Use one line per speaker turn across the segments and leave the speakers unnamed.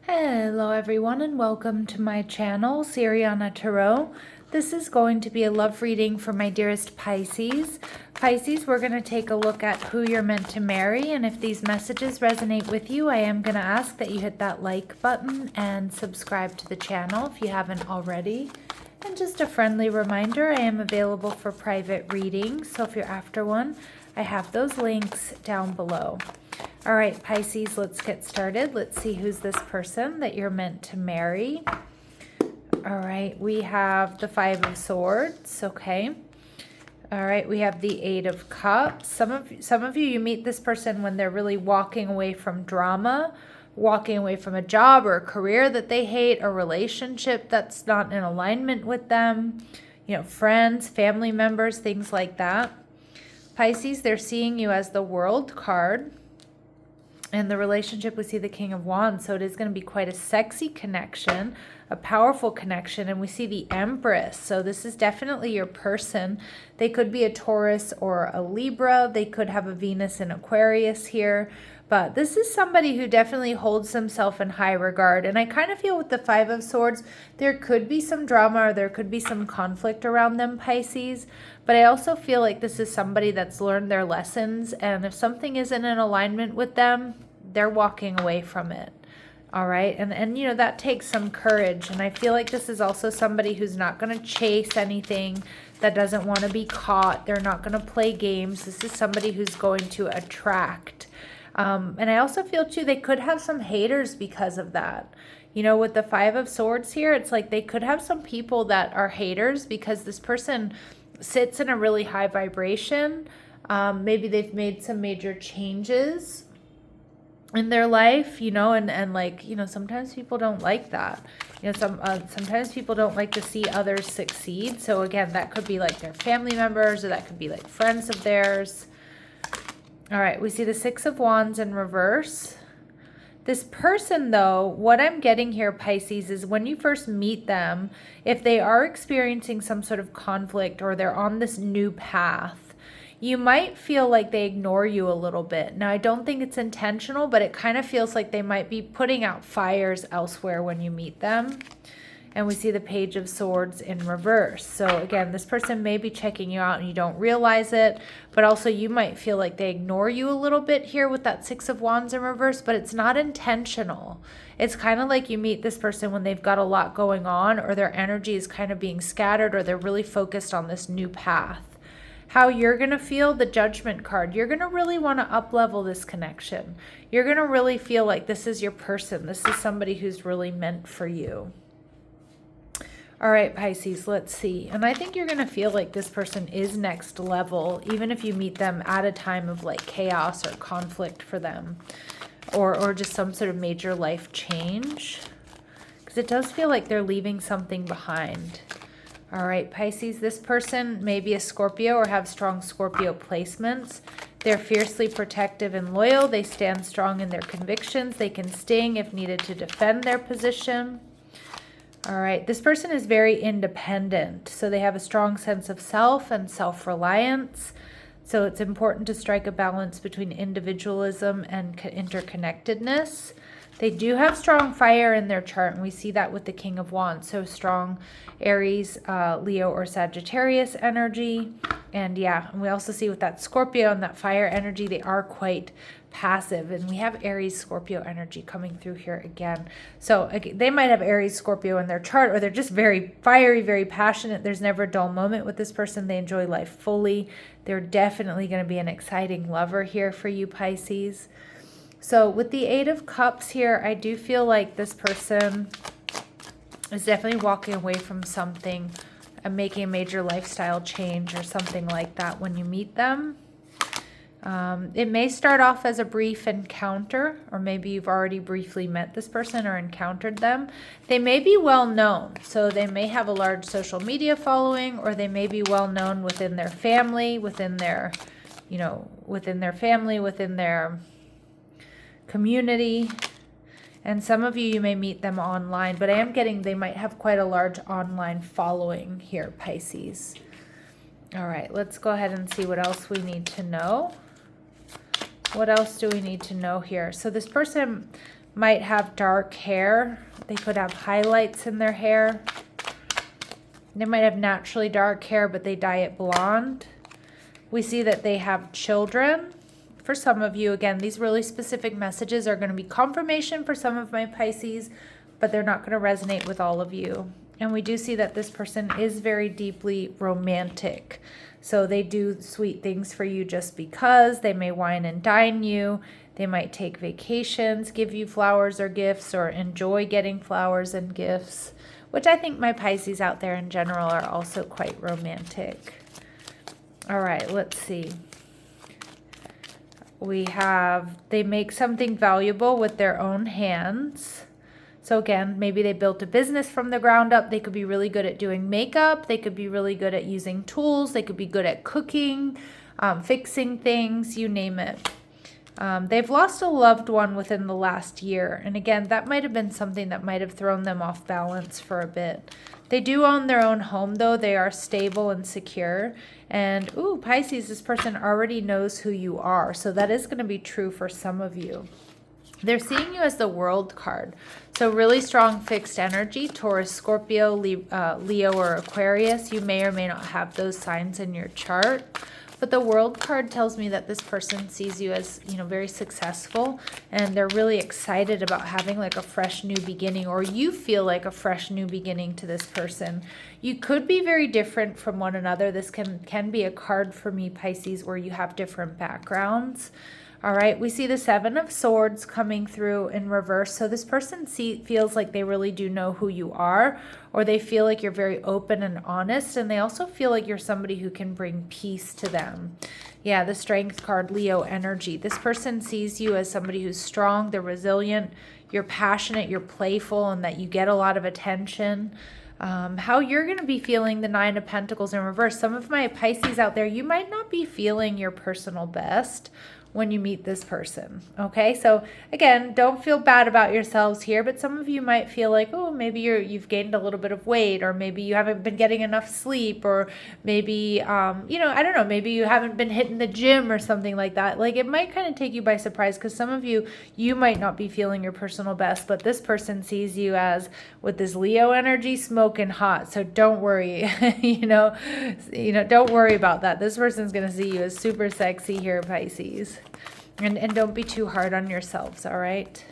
Hello everyone and welcome to my channel, Sirianatarot. This is going to be a love reading for my dearest Pisces. Pisces, we're going to take a look at who you're meant to marry, and if these messages resonate with you, I am going to ask that you hit that like button and subscribe to the channel if you haven't already. And just a friendly reminder, I am available for private readings, so if you're after one, I have those links down below. All right, Pisces, let's get started. Let's see who's this person that you're meant to marry. All right, we have the Five of Swords, okay. All right, we have the Eight of Cups. Some of you meet this person when they're really walking away from drama, walking away from a job or a career that they hate, a relationship that's not in alignment with them, friends, family members, things like that. Pisces, they're seeing you as the World card. And the relationship, we see the King of Wands, so it is going to be quite a sexy connection, a powerful connection, and we see the Empress. So this is definitely your person. They could be a Taurus or a Libra. They could have a Venus in Aquarius here. But this is somebody who definitely holds themselves in high regard. And I kind of feel with the Five of Swords, there could be some drama or there could be some conflict around them, Pisces. But I also feel like this is somebody that's learned their lessons. And if something isn't in alignment with them, they're walking away from it. All right. And that takes some courage. And I feel like this is also somebody who's not going to chase anything, that doesn't want to be caught. They're not going to play games. This is somebody who's going to attract. And I also feel too, they could have some haters because of that. With the Five of Swords here, it's like they could have some people that are haters because this person sits in a really high vibration. Maybe they've made some major changes in their life, and sometimes people don't like that. Sometimes people don't like to see others succeed. So again, that could be like their family members, or that could be like friends of theirs. All right, we see the Six of Wands in reverse. This person, though, what I'm getting here, Pisces, is when you first meet them, if they are experiencing some sort of conflict or they're on this new path, you might feel like they ignore you a little bit. Now, I don't think it's intentional, but it kind of feels like they might be putting out fires elsewhere when you meet them. And we see the Page of Swords in reverse. So again, this person may be checking you out and you don't realize it, but also you might feel like they ignore you a little bit here with that Six of Wands in reverse, but it's not intentional. It's kind of like you meet this person when they've got a lot going on, or their energy is kind of being scattered, or they're really focused on this new path. How you're going to feel, the Judgment card, you're going to really want to up-level this connection. You're going to really feel like this is your person. This is somebody who's really meant for you. All right, Pisces, let's see. And I think you're going to feel like this person is next level, even if you meet them at a time of like chaos or conflict for them, or just some sort of major life change. Because it does feel like they're leaving something behind. All right, Pisces, this person may be a Scorpio or have strong Scorpio placements. They're fiercely protective and loyal. They stand strong in their convictions. They can sting if needed to defend their position. All right, this person is very independent, so they have a strong sense of self and self-reliance. So it's important to strike a balance between individualism and interconnectedness. They do have strong fire in their chart, and we see that with the King of Wands. So strong Aries, Leo, or Sagittarius energy. And yeah, and we also see with that Scorpio and that fire energy, they are quite passive. And we have Aries, Scorpio energy coming through here again. So they might have Aries, Scorpio in their chart, or they're just very fiery, very passionate. There's never a dull moment with this person. They enjoy life fully. They're definitely going to be an exciting lover here for you, Pisces. So with the Eight of Cups here, I do feel like this person is definitely walking away from something and making a major lifestyle change or something like that when you meet them. It may start off as a brief encounter, or maybe you've already briefly met this person or encountered them. They may be well known, so they may have a large social media following, or they may be well known within their family, within their community. And some of you may meet them online, but I am getting they might have quite a large online following here, Pisces. All right, let's go ahead and see what else we need to know. What else do we need to know here? So this person might have dark hair. They could have highlights in their hair. They might have naturally dark hair, but they dye it blonde. We see that they have children. For some of you, again, these really specific messages are going to be confirmation for some of my Pisces, but they're not going to resonate with all of you. And we do see that this person is very deeply romantic. So they do sweet things for you just because. They may wine and dine you. They might take vacations, give you flowers or gifts, or enjoy getting flowers and gifts, which I think my Pisces out there in general are also quite romantic. All right, let's see. We have, they make something valuable with their own hands. So again, maybe they built a business from the ground up. They could be really good at doing makeup. They could be really good at using tools. They could be good at cooking, fixing things, you name it. They've lost a loved one within the last year. And again, that might have been something that might have thrown them off balance for a bit. They do own their own home, though. They are stable and secure. And, ooh, Pisces, this person already knows who you are. So that is going to be true for some of you. They're seeing you as the World card. So really strong fixed energy, Taurus, Scorpio, Leo, or Aquarius. You may or may not have those signs in your chart. But the World card tells me that this person sees you as, you know, very successful, and they're really excited about having like a fresh new beginning, or you feel like a fresh new beginning to this person. You could be very different from one another. This can be a card for me, Pisces, where you have different backgrounds. All right, we see the Seven of Swords coming through in reverse. So this person feels like they really do know who you are, or they feel like you're very open and honest, and they also feel like you're somebody who can bring peace to them. Yeah, the Strength card, Leo energy. This person sees you as somebody who's strong, they're resilient, you're passionate, you're playful, and that you get a lot of attention. How you're going to be feeling the Nine of Pentacles in reverse. Some of my Pisces out there, you might not be feeling your personal best when you meet this person. Okay, so again, don't feel bad about yourselves here, but some of you might feel like, oh, maybe you've gained a little bit of weight, or maybe you haven't been getting enough sleep, or maybe you know, I don't know, maybe you haven't been hitting the gym or something like that. Like, it might kind of take you by surprise, because some of you might not be feeling your personal best, but this person sees you as, with this Leo energy, smoking hot. So don't worry. you know, don't worry about that. This person's going to see you as super sexy here, Pisces. And don't be too hard on yourselves, all right?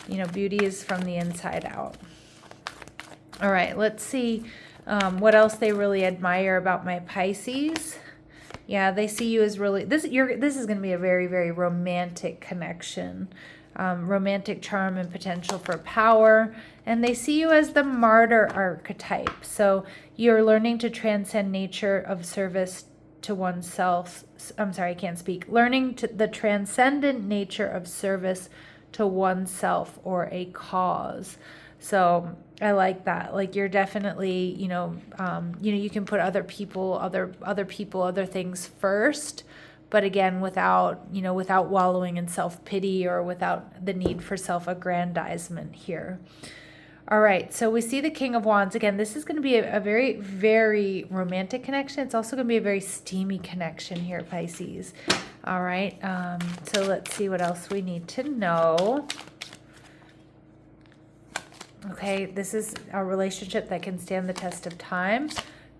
You know, beauty is from the inside out. All right, let's see what else they really admire about my Pisces. Yeah, they see you as really, this is going to be a very, very romantic connection. Romantic charm and potential for power. And they see you as the martyr archetype. So you're learning to transcend nature of service to oneself. I'm sorry, I can't speak. Learning to the transcendent nature of service to oneself or a cause. So I like that. Like, you're definitely, you know, you can put other people, other things first, but again, without wallowing in self-pity or without the need for self-aggrandizement here. All right, so we see the King of Wands. Again, this is going to be a very, very romantic connection. It's also going to be a very steamy connection here, Pisces. All right, so let's see what else we need to know. Okay, this is a relationship that can stand the test of time.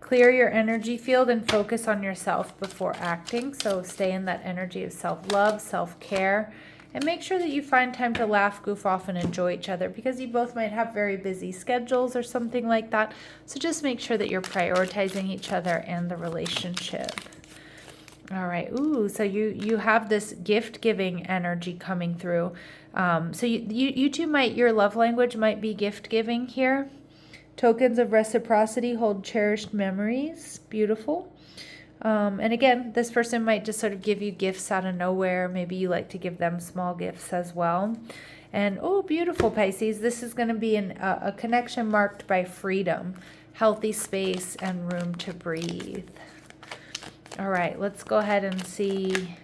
Clear your energy field and focus on yourself before acting. So stay in that energy of self-love, self-care. And make sure that you find time to laugh, goof off, and enjoy each other, because you both might have very busy schedules or something like that. So just make sure that you're prioritizing each other and the relationship. All right. Ooh, so you have this gift-giving energy coming through. So you two your love language might be gift-giving here. Tokens of reciprocity hold cherished memories. Beautiful. And again, this person might just sort of give you gifts out of nowhere. Maybe you like to give them small gifts as well. And, oh, beautiful, Pisces. This is going to be a connection marked by freedom, healthy space, and room to breathe. All right, let's go ahead and see.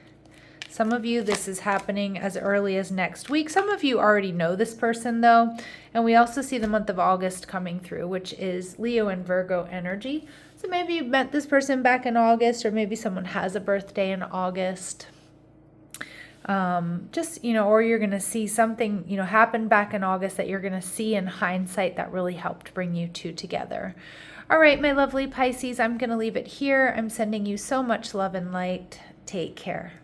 Some of you, this is happening as early as next week. Some of you already know this person, though. And we also see the month of August coming through, which is Leo and Virgo energy. So maybe you met this person back in August, or maybe someone has a birthday in August. Just, or you're going to see something, happen back in August that you're going to see in hindsight that really helped bring you two together. All right, my lovely Pisces, I'm going to leave it here. I'm sending you so much love and light. Take care.